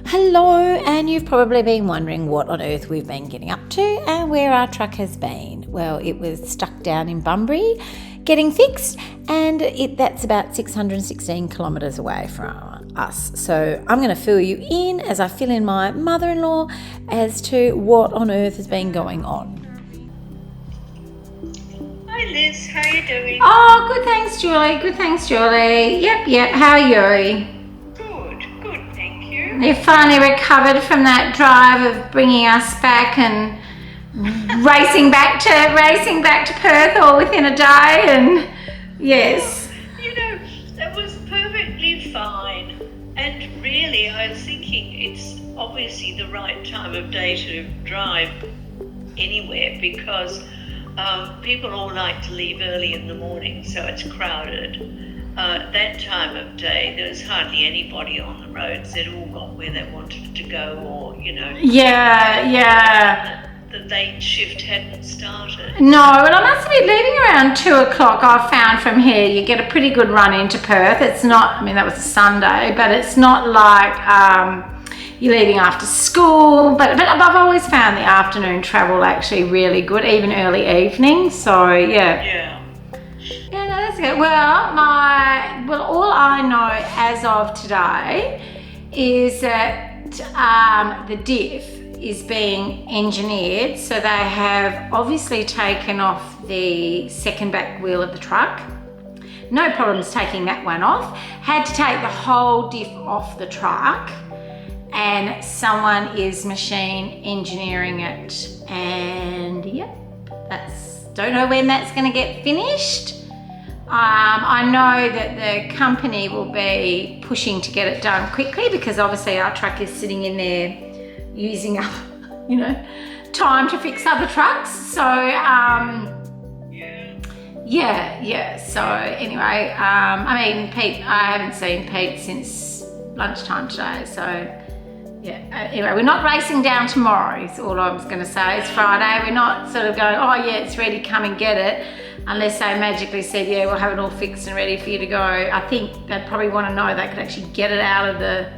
Hello, and you've probably been wondering what on earth we've been getting up to and where our truck has been. Well, it was stuck down in Bunbury getting fixed, and that's about 616 kilometres away from us. So I'm going to fill you in as I fill in my mother-in-law as to what on earth has been going on. Hi Liz, how are you doing? Oh, good thanks Julie. Yep, how are you? Good, thank you. You finally recovered from that drive of bringing us back and racing back to Perth all within a day, and yes. That was perfectly fine. And really, I was thinking it's obviously the right time of day to drive anywhere because people all like to leave early in the morning, so it's crowded. That time of day, there was hardly anybody on the roads. They'd all got where they wanted to go, or the late shift hadn't started. No, and I must be leaving around 2 o'clock. I've found from here you get a pretty good run into Perth. It's not, that was a Sunday, but it's not like you're leaving after school. But I've always found the afternoon travel actually really good, even early evening. So yeah. Yeah, no, that's good. Well, all I know as of today is that the diff is being engineered. So they have obviously taken off the second back wheel of the truck. No problems taking that one off. Had to take the whole diff off the truck, and someone is machine engineering it. And don't know when that's going to get finished. I know that the company will be pushing to get it done quickly because obviously our truck is sitting in there using up, time to fix other trucks. So, So anyway, Pete, I haven't seen Pete since lunchtime today. So, anyway, we're not racing down tomorrow is all I was going to say. It's Friday. We're not sort of going, it's ready, come and get it. Unless they magically said, we'll have it all fixed and ready for you to go. I think they'd probably want to know they could actually get it out of the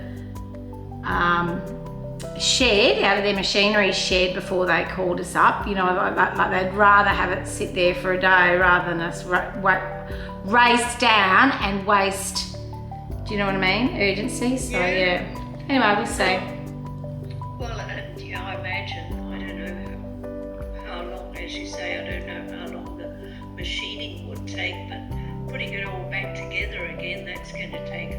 shed, out of their machinery shed before they called us up. Like they'd rather have it sit there for a day rather than us race down and waste, do you know what I mean? Urgency. So anyway, we'll see. Well, I imagine, I don't know how long, as you say, I don't know how long the machining would take, but putting it all back together again, that's going to take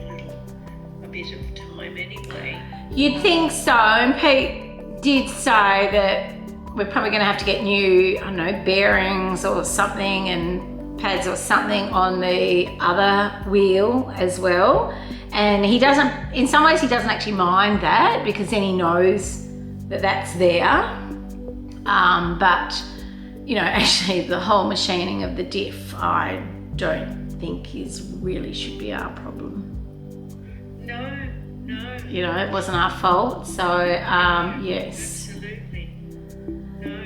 a bit of time anyway. You'd think so, and Pete did say that we're probably going to have to get new, bearings or something and pads or something on the other wheel as well. And in some ways he doesn't actually mind that because then he knows that that's there. But actually the whole machining of the diff, I don't think really should be our problem. No. It wasn't our fault. So, yes. Absolutely. No.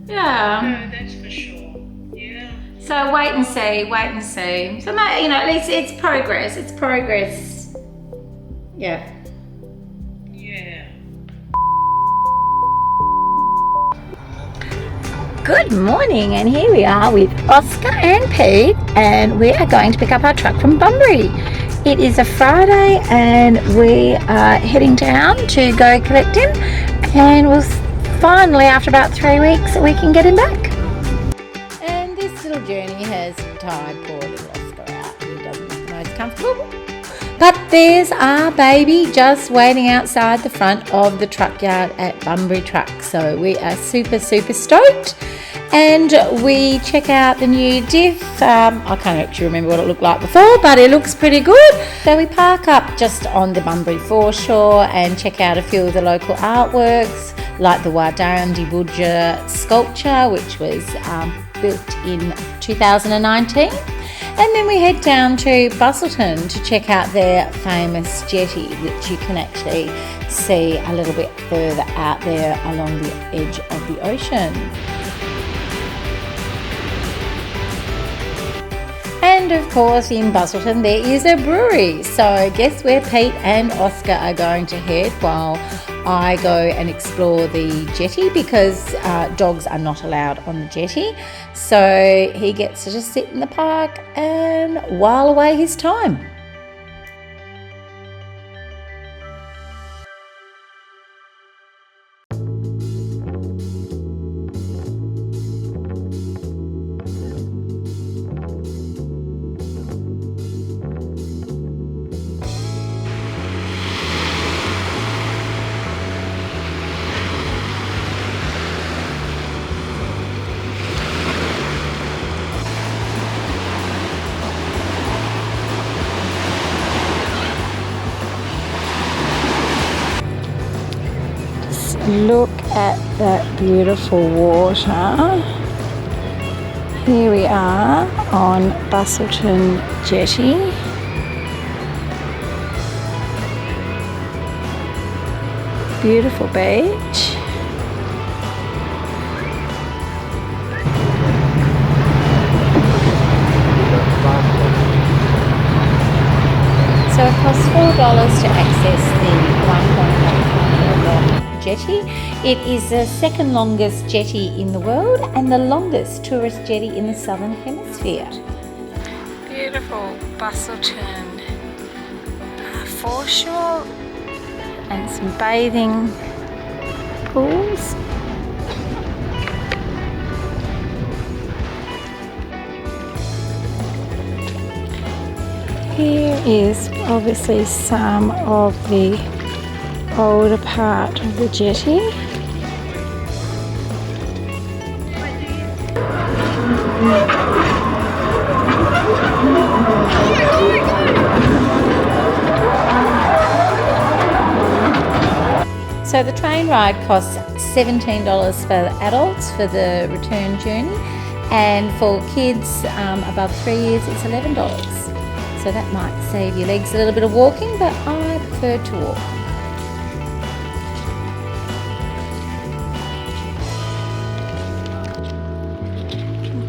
Yeah. No, that's for sure. Yeah. So wait and see. So, at least it's progress. Yeah. Yeah. Good morning, and here we are with Oscar and Pete, and we are going to pick up our truck from Bunbury. It is a Friday, and we are heading down to go collect him, and we'll finally, after about 3 weeks, we can get him back. And this little journey has tired poor little Oscar out. He doesn't look the most comfortable. But there's our baby just waiting outside the front of the truck yard at Bunbury Truck. So we are super, super stoked. And we check out the new diff. I can't actually remember what it looked like before, but it looks pretty good. So we park up just on the Bunbury foreshore and check out a few of the local artworks, like the Wadandi Budja sculpture, which was built in 2019. And then we head down to Busselton to check out their famous jetty, which you can actually see a little bit further out there along the edge of the ocean. And And of course in Busselton there is a brewery. So guess where Pete and Oscar are going to head while I go and explore the jetty, because dogs are not allowed on the jetty. So he gets to just sit in the park and while away his time. Look at that beautiful water. Here we are on Busselton Jetty. Beautiful beach. So it costs $4 to access the 1.8 kilometre long jetty. It is the second longest jetty in the world and the longest tourist jetty in the southern hemisphere. Beautiful Busselton foreshore and some bathing pools. Here is obviously some of the older part of the jetty. So the train ride costs $17 for adults for the return journey, and for kids above 3 years it's $11. So that might save your legs a little bit of walking, but I prefer to walk.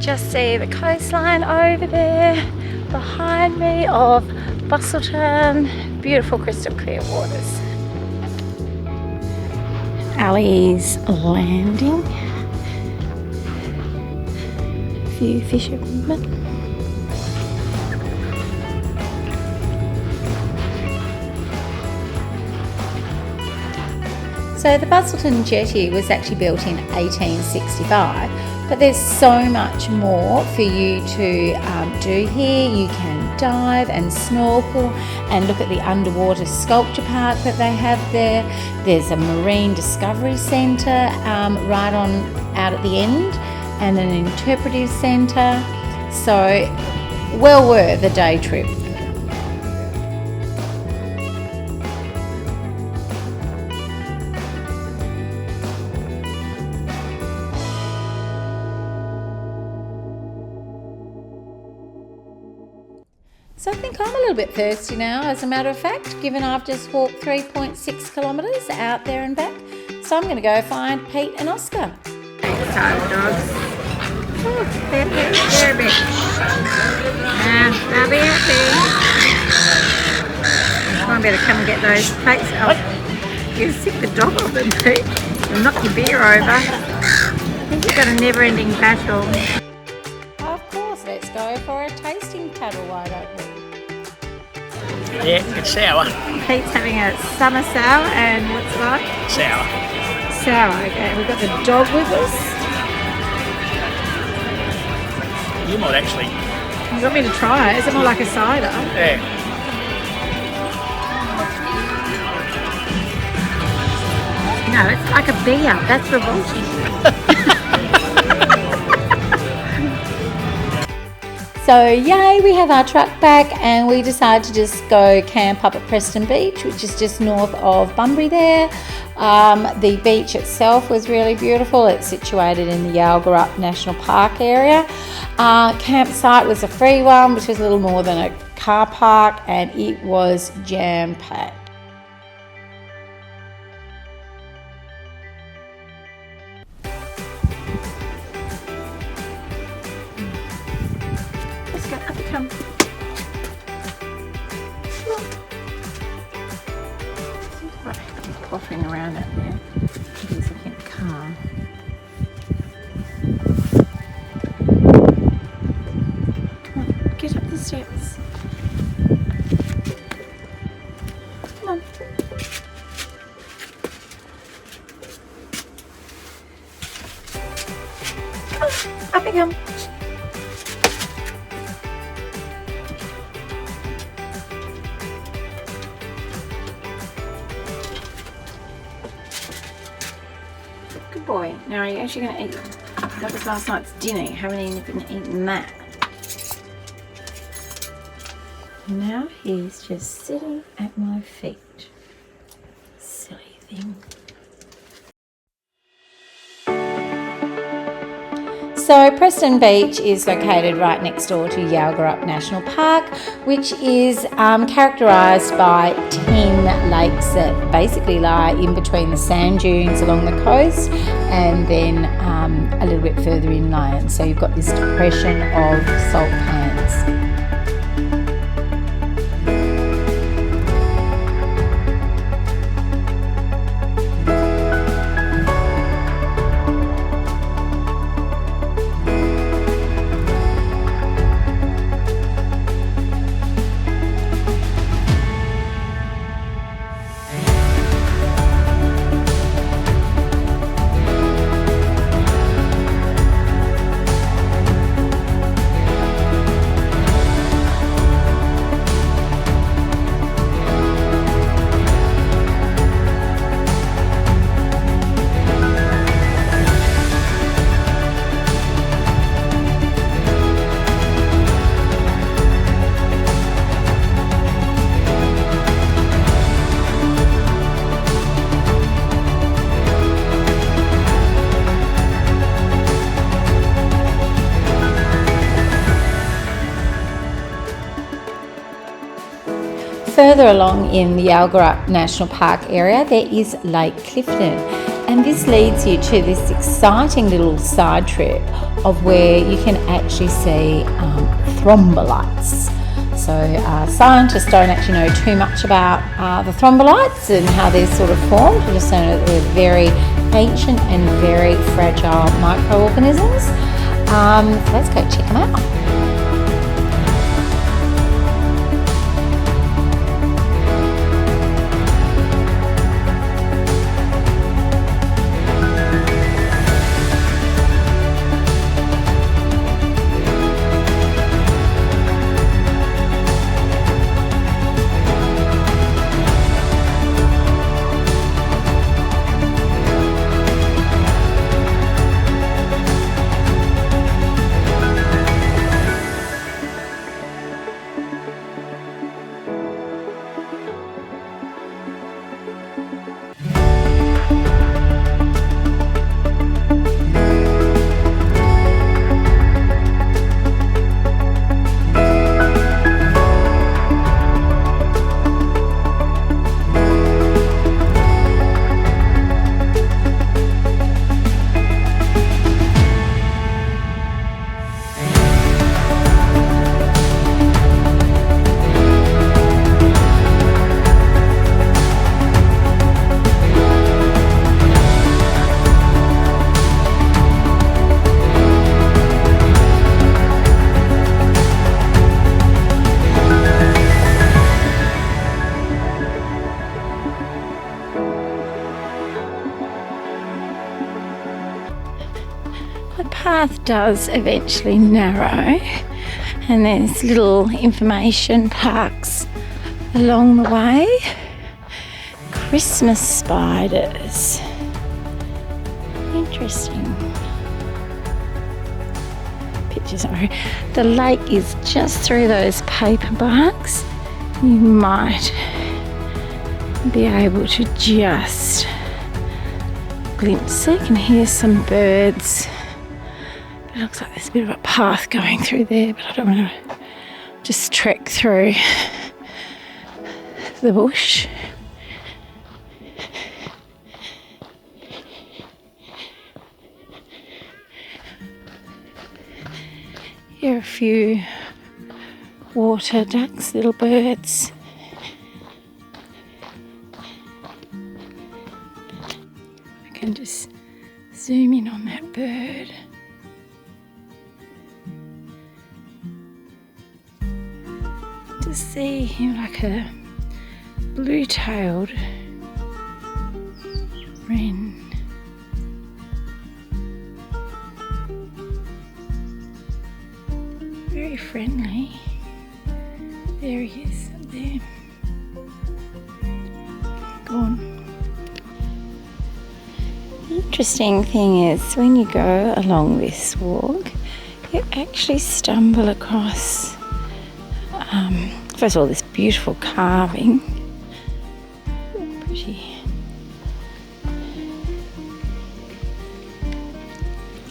Just see the coastline over there behind me of Busselton. Beautiful crystal clear waters. Ali's Landing. A few fishermen. So the Busselton Jetty was actually built in 1865, but there's so much more for you to do here. You can dive and snorkel and look at the underwater sculpture park that they have there. There's a marine discovery centre right on out at the end, and an interpretive centre. So well worth a day trip. So I think I'm a little bit thirsty now, as a matter of fact, given I've just walked 3.6 kilometres out there and back. So I'm going to go find Pete and Oscar. Thanks, tiger dogs. Oh, they're a bit. They'll be happy. I better come and get those plates. Oh, you sick the dog of them, Pete. You'll knock your beer over. I think you've got a never-ending battle. Of course, let's go for a tasting paddle, why don't we? Yeah, it's sour. Pete's having a summer sour, and what's it like? Sour. Sour, okay. We've got the dog with us. You might actually. You want me to try it? Is it more like a cider? Yeah. No, it's like a beer. That's revolting. So yay, we have our truck back and we decided to just go camp up at Preston Beach, which is just north of Bunbury there. The beach itself was really beautiful. It's situated in the Yalgarup National Park area. Campsite was a free one, which was a little more than a car park, and it was jam-packed. Let's go up and come. coughing around out there. It is, I think, calm. Come on, get up the steps. Come on. Come on, up you come. Good boy. Now are you actually going to eat? That was last night's dinner. You haven't even eaten that. Now he's just sitting at my feet. Silly thing. So Preston Beach is located right next door to Yalgarup National Park, which is characterised by 10 lakes that basically lie in between the sand dunes along the coast and then a little bit further inland. So you've got this depression of salt pans. Further along in the Yalgarup National Park area, there is Lake Clifton, and this leads you to this exciting little side trip of where you can actually see thrombolites. So scientists don't actually know too much about the thrombolites and how they're sort of formed. We just know that they're very ancient and very fragile microorganisms. So let's go check them out. The path does eventually narrow, and there's little information plaques along the way. Christmas spiders. Interesting. Pictures are. The lake is just through those paper barks. You might be able to just glimpse it. You can hear some birds. It looks like there's a bit of a path going through there, but I don't want to just trek through the bush. Here are a few water ducks, little birds. can just zoom in on that bird. To see him like a blue-tailed wren. Very friendly. There he is up there. Go on. The interesting thing is when you go along this walk, you actually stumble across first of all this beautiful carving. Pretty.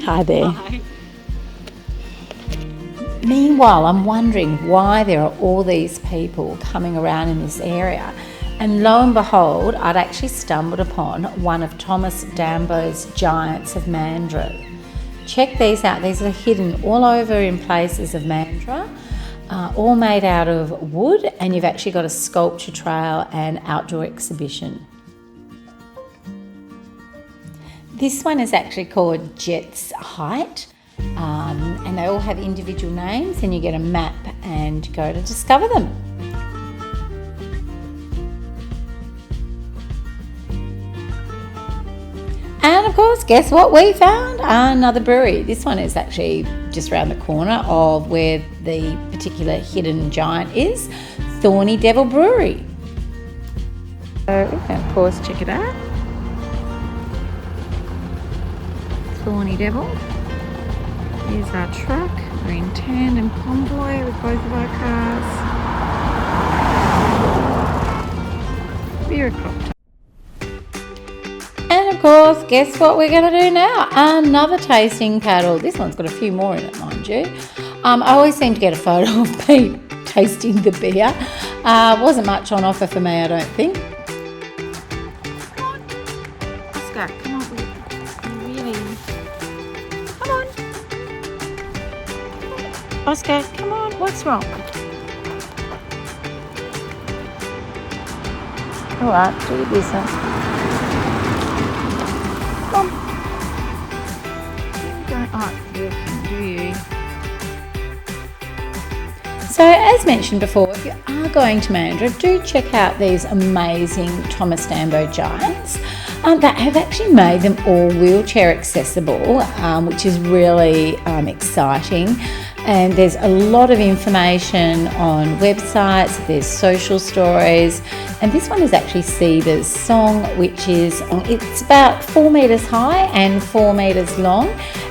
Hi there. Hi. Meanwhile, I'm wondering why there are all these people coming around in this area. And lo and behold, I'd actually stumbled upon one of Thomas Dambo's giants of Mandurah. Check these out. These are hidden all over in places of Mandurah, all made out of wood, and you've actually got a sculpture trail and outdoor exhibition. This one is actually called Jet's Height. And they all have individual names, and you get a map and go to discover them. And of course, guess what we found? Another brewery. This one is actually just around the corner of where the particular hidden giant is, Thorny Devil Brewery. So we can of course check it out. Thorny Devil. Here's our truck. We're in tandem convoy with both of our cars. Beerocopter. And of course, guess what we're going to do now? Another tasting paddle. This one's got a few more in it, mind you. I always seem to get a photo of Pete tasting the beer. Wasn't much on offer for me, I don't think. Come on. Oscar, come on. Come on. Oscar, come on. What's wrong? All right, do your business. Come on. You don't like walking, do you? So, as mentioned before, if you are going to Mandurah, do check out these amazing Thomas Dambo giants. They have actually made them all wheelchair accessible, which is really exciting. And there's a lot of information on websites, there's social stories, and this one is actually Cedar's song, which is, it's about 4 metres high and 4 metres long,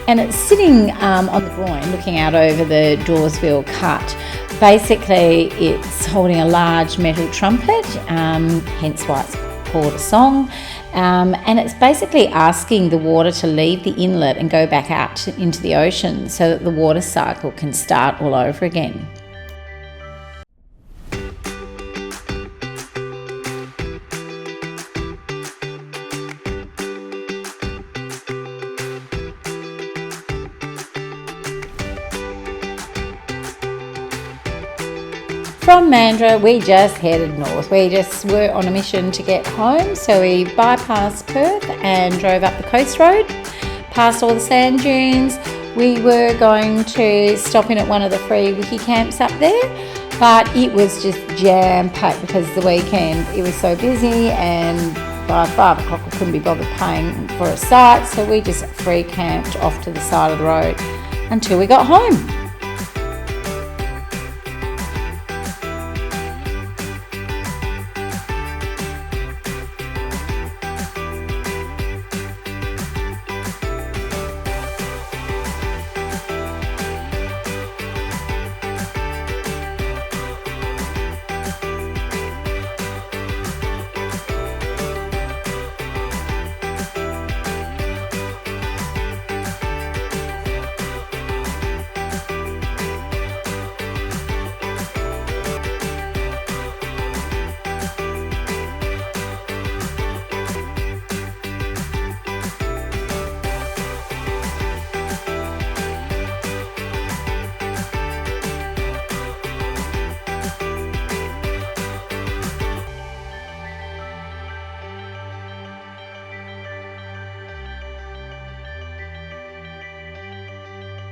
and it's sitting on the groin looking out over the Dawesville Cut. Basically, it's holding a large metal trumpet, hence why it's called a song. And it's basically asking the water to leave the inlet and go back out into the ocean so that the water cycle can start all over again. From Mandurah, we just headed north. We just were on a mission to get home, so we bypassed Perth and drove up the coast road, past all the sand dunes. We were going to stop in at one of the free wiki camps up there, but it was just jam-packed because the weekend it was so busy, and by 5 o'clock we couldn't be bothered paying for a site, so we just free camped off to the side of the road until we got home.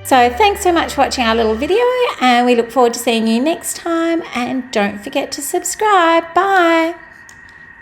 So thanks so much for watching our little video, and we look forward to seeing you next time, and don't forget to subscribe. Bye.